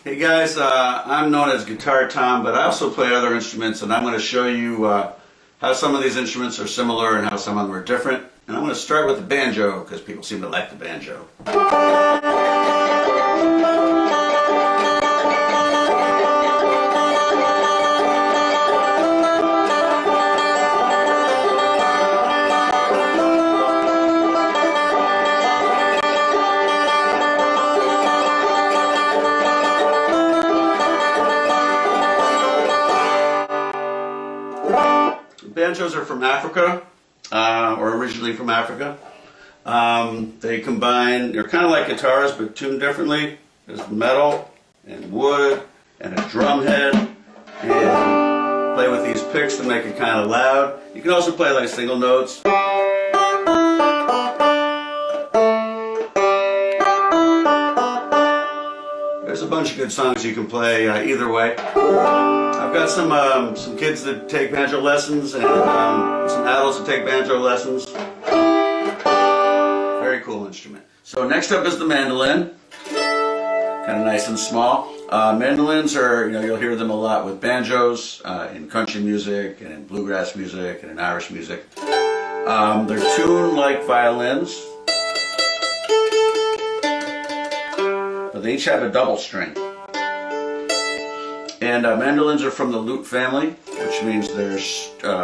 Hey guys, I'm known as Guitar Tom, but I also play other instruments, and I'm going to show you how some of these instruments are similar and how some of them are different. And I'm going to start with the banjo, because people seem to like the banjo. Banjos are from Africa, or originally from Africa. They combine, they're kind of like guitars, but tuned differently. There's metal and wood and a drum head, and play with these picks to make it kind of loud. You can also play like single notes. There's a bunch of good songs you can play either way. I've got some kids that take banjo lessons and some adults that take banjo lessons. Very cool instrument. So next up is the mandolin. Kind of nice and small. Mandolins are, you'll hear them a lot with banjos in country music and in bluegrass music and in Irish music. They're tuned like violins, but they each have a double string. And mandolins are from the lute family, which means they're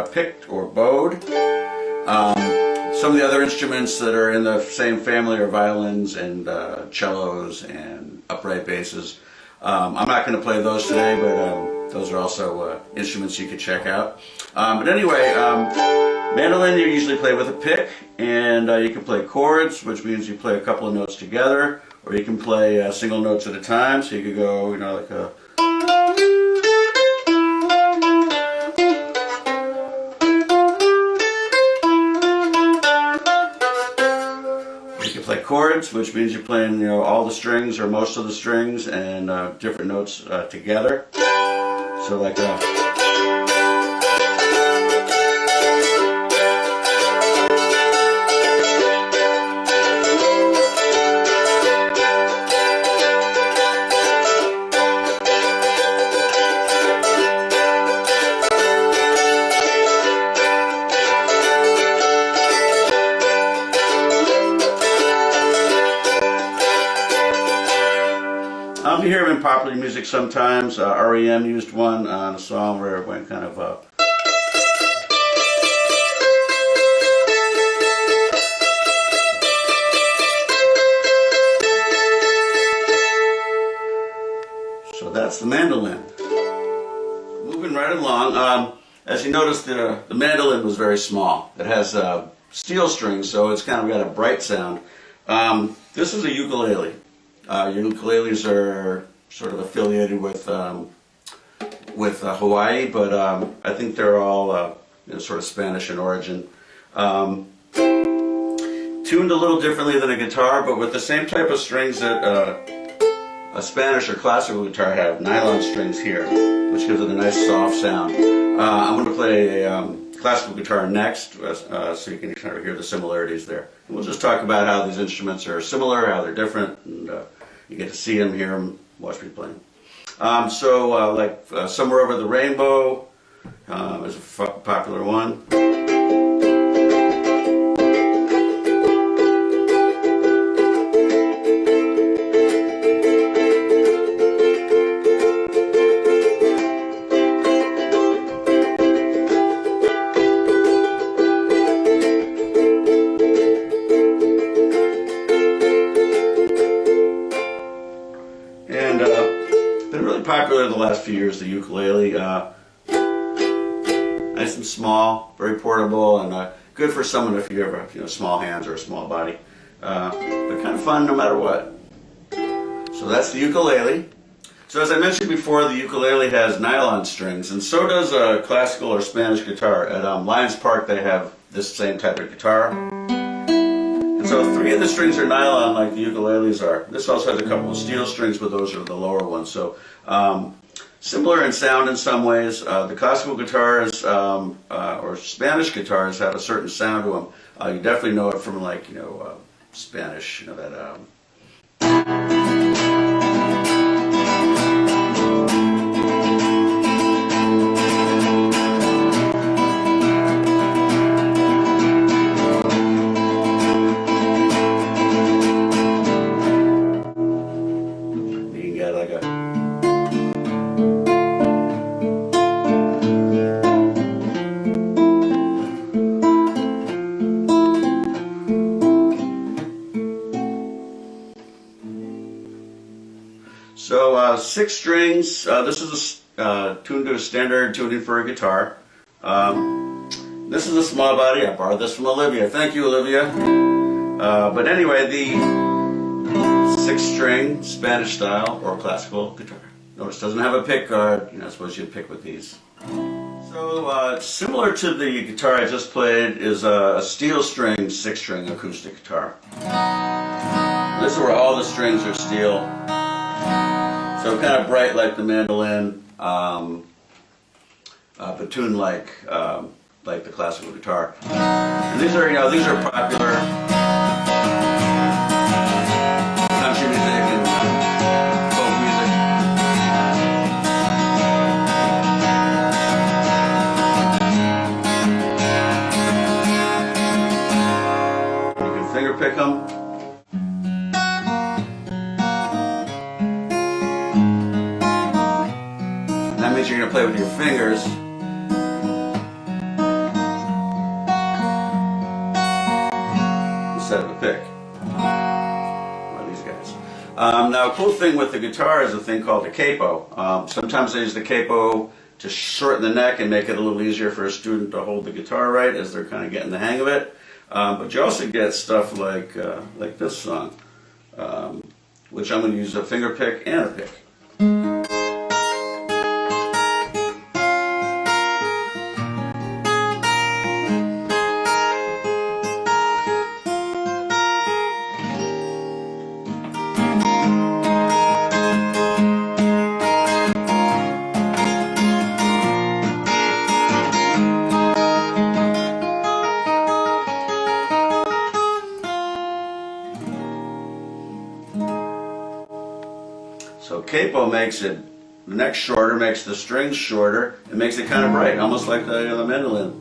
picked or bowed. Some of the other instruments that are in the same family are violins and cellos and upright basses. I'm not going to play those today, but those are also instruments you could check out. But anyway, mandolin you usually play with a pick, and you can play chords, which means you play a couple of notes together, or you can play single notes at a time. So you could go, like a play chords, which means you're playing, all the strings or most of the strings and different notes together. So like you hear them in popular music sometimes. REM used one on a song where it went kind of So that's the mandolin. Moving right along, as you notice, the mandolin was very small. It has steel strings, so it's kind of got a bright sound. This is a ukulele. Your ukuleles are sort of affiliated with Hawaii, but I think they're all sort of Spanish in origin. Tuned a little differently than a guitar, but with the same type of strings that a Spanish or classical guitar have, nylon strings here, which gives it a nice soft sound. I'm going to play a classical guitar next, so you can kind of hear the similarities there. And we'll just talk about how these instruments are similar, how they're different, and you get to see them, hear them, watch me play them. Somewhere Over the Rainbow is a popular one. Been really popular in the last few years, the ukulele. Nice and small, very portable, and good for someone if you ever have small hands or a small body. But kind of fun no matter what. So that's the ukulele. So as I mentioned before, the ukulele has nylon strings, and so does a classical or Spanish guitar. At Lions Park they have this same type of guitar. And so 3 of the strings are nylon like the ukuleles are. This also has a couple of steel strings, but those are the lower ones. So similar in sound in some ways. The classical guitars or Spanish guitars have a certain sound to them. You definitely know it from Spanish, that get like a... So 6 strings, this is tuned to a standard tuning for a guitar. This is a small body. I borrowed this from Olivia. Thank you, Olivia. But anyway, the 6-string Spanish style or classical guitar. Notice it doesn't have a pick guard. You're not supposed to pick with these. So similar to the guitar I just played is a steel string 6-string acoustic guitar. This is where all the strings are steel. So kind of bright like the mandolin, but tuned like the classical guitar. And these are, these are popular country music and folk music. You can finger pick them. That means you're going to play with your fingers. Instead of a pick. One of these guys. Now, a cool thing with the guitar is a thing called a capo. Sometimes they use the capo to shorten the neck and make it a little easier for a student to hold the guitar right as they're kind of getting the hang of it. But you also get stuff like this song, which I'm going to use a finger pick and a pick. So capo makes it, the neck shorter, makes the strings shorter, it makes it kind of bright, almost like the mandolin.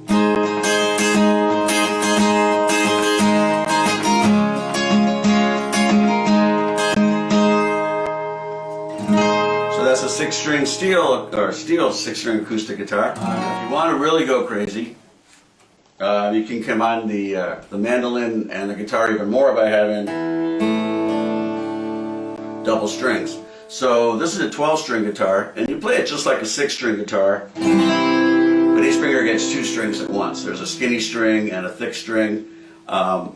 So that's a 6-string steel 6-string acoustic guitar. If you want to really go crazy, you can combine the mandolin and the guitar even more by having double strings. So this is a 12-string guitar, and you play it just like a 6-string guitar, but each finger gets 2 strings at once. There's a skinny string and a thick string. A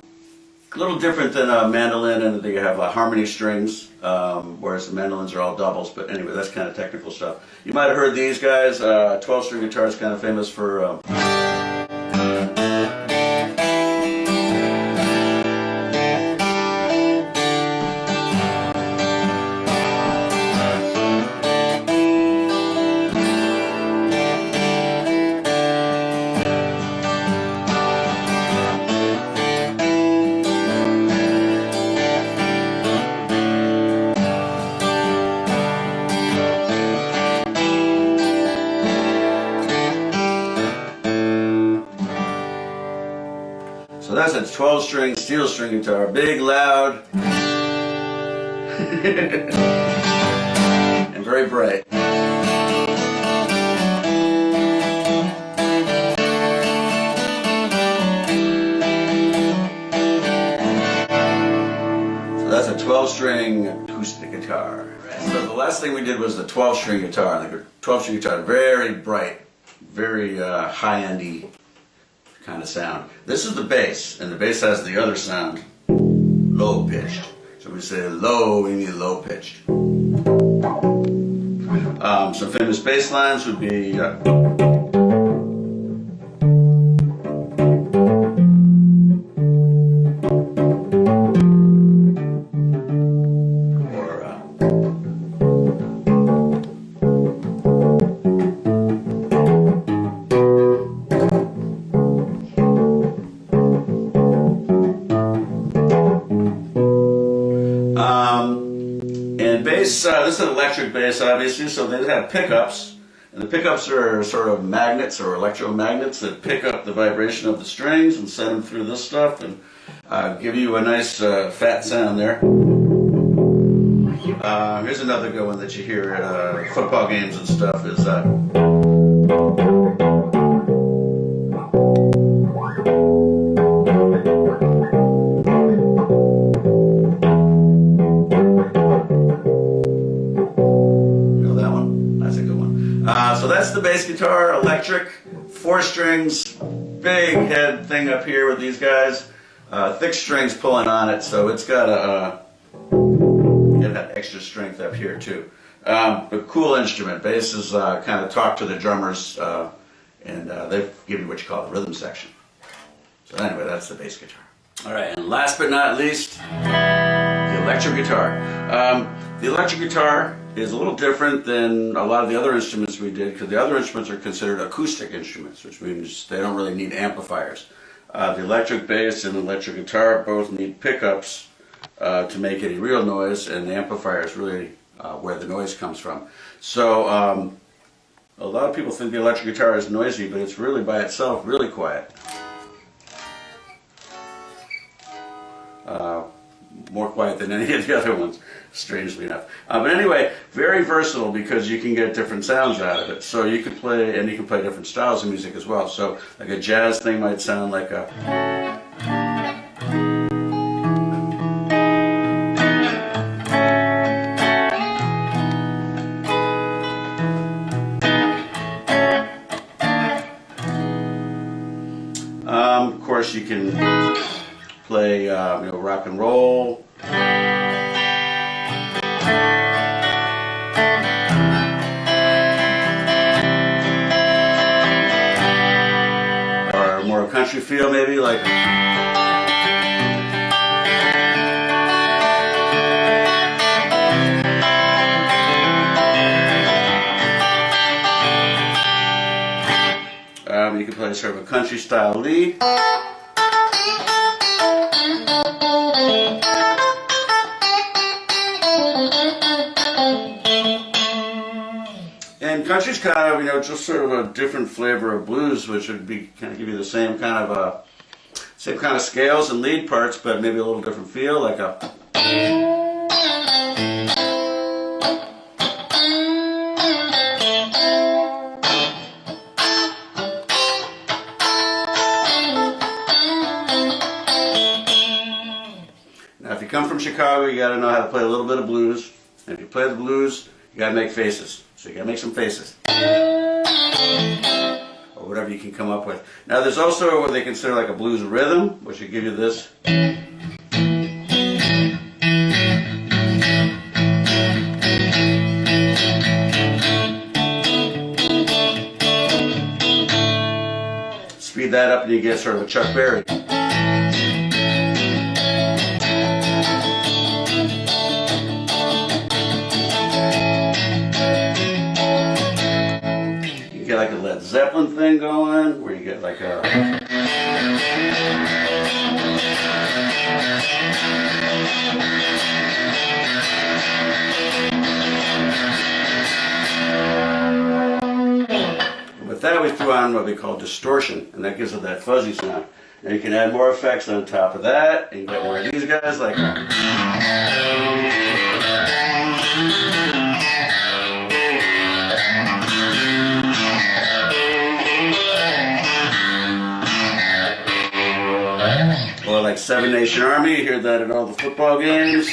little different than a mandolin, and they have harmony strings, whereas the mandolins are all doubles. But anyway, that's kind of technical stuff. You might have heard these guys. 12-string guitar is kind of famous for... So that's a 12-string steel string guitar, big, loud, and very bright. So that's a 12-string acoustic guitar. So the last thing we did was the 12-string guitar. The 12-string guitar, very bright, very high-endy kind of sound. This is the bass, and the bass has the other sound, low pitched. So we say low, we mean low pitched. Some famous bass lines would be and bass, this is an electric bass obviously, so they have pickups, and the pickups are sort of magnets or electromagnets that pick up the vibration of the strings and send them through this stuff and give you a nice fat sound there. Here's another good one that you hear at football games and stuff is so that's the bass guitar, electric, 4 strings, big head thing up here with these guys, thick strings pulling on it, so it's got that extra strength up here too. But cool instrument. Bass is kind of talk to the drummers, and they give you what you call the rhythm section. So anyway, that's the bass guitar. All right, and last but not least, the electric guitar. The electric guitar is a little different than a lot of the other instruments we did, because the other instruments are considered acoustic instruments, which means they don't really need amplifiers. The electric bass and electric guitar both need pickups to make any real noise, and the amplifier is really where the noise comes from. So a lot of people think the electric guitar is noisy, but it's really by itself really quiet. More quiet than any of the other ones, strangely enough. But anyway, very versatile because you can get different sounds out of it. So you can play, and you can play different styles of music as well. So like a jazz thing might sound like a... Of course you can play rock and roll. Or more a country feel maybe, like you can play sort of a country style lead. And country's kind of, just sort of a different flavor of blues, which would be kind of give you the same kind of scales and lead parts, but maybe a little different feel, like a. Now, if you come from Chicago, you got to know how to play a little bit of blues. And if you play the blues, you got to make faces. So you got to make some faces. Or whatever you can come up with. Now there's also what they consider like a blues rhythm, which will give you this. Speed that up and you get sort of a Chuck Berry. Like a Led Zeppelin thing going, where you get like a... With that we threw on what we call distortion, and that gives it that fuzzy sound. And you can add more effects on top of that, and you get more of these guys like... Or like Seven Nation Army, you hear that at all the football games.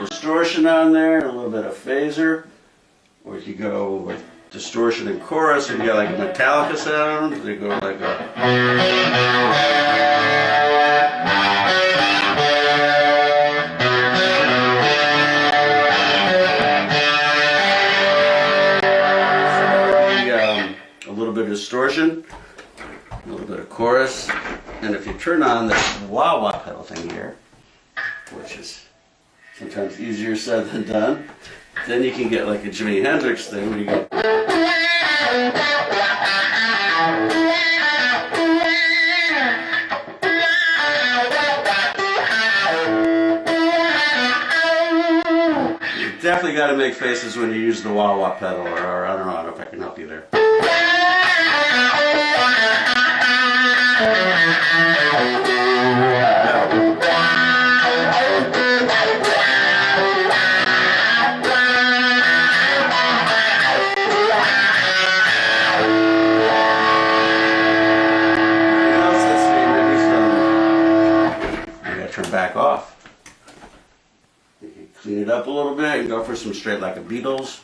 Distortion on there, and a little bit of phaser, or you could go with distortion and chorus, and you got like a Metallica sound. They go like a. A little bit of distortion, a little bit of chorus, and if you turn on this wah-wah pedal thing here, which is sometimes easier said than done, then you can get like a Jimi Hendrix thing where you go. definitely got to make faces when you use the wah-wah pedal, or I don't know if I can help you there. Turn back off. You can clean it up a little bit and go for some straight like a Beatles.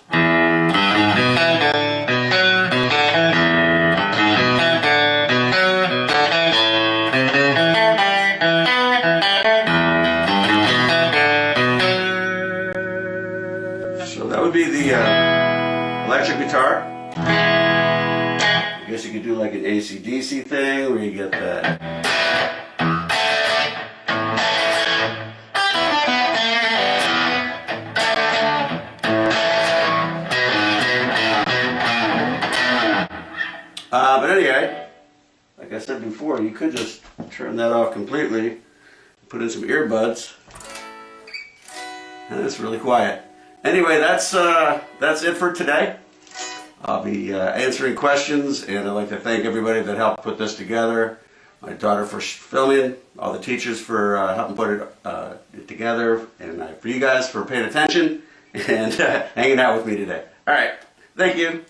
So that would be the electric guitar. I guess you could do like an AC/DC thing where you get that. But anyway, like I said before, you could just turn that off completely, put in some earbuds, and it's really quiet. Anyway, that's it for today. I'll be answering questions, and I'd like to thank everybody that helped put this together. My daughter for filming, all the teachers for helping put it together, and for you guys for paying attention and hanging out with me today. All right, thank you.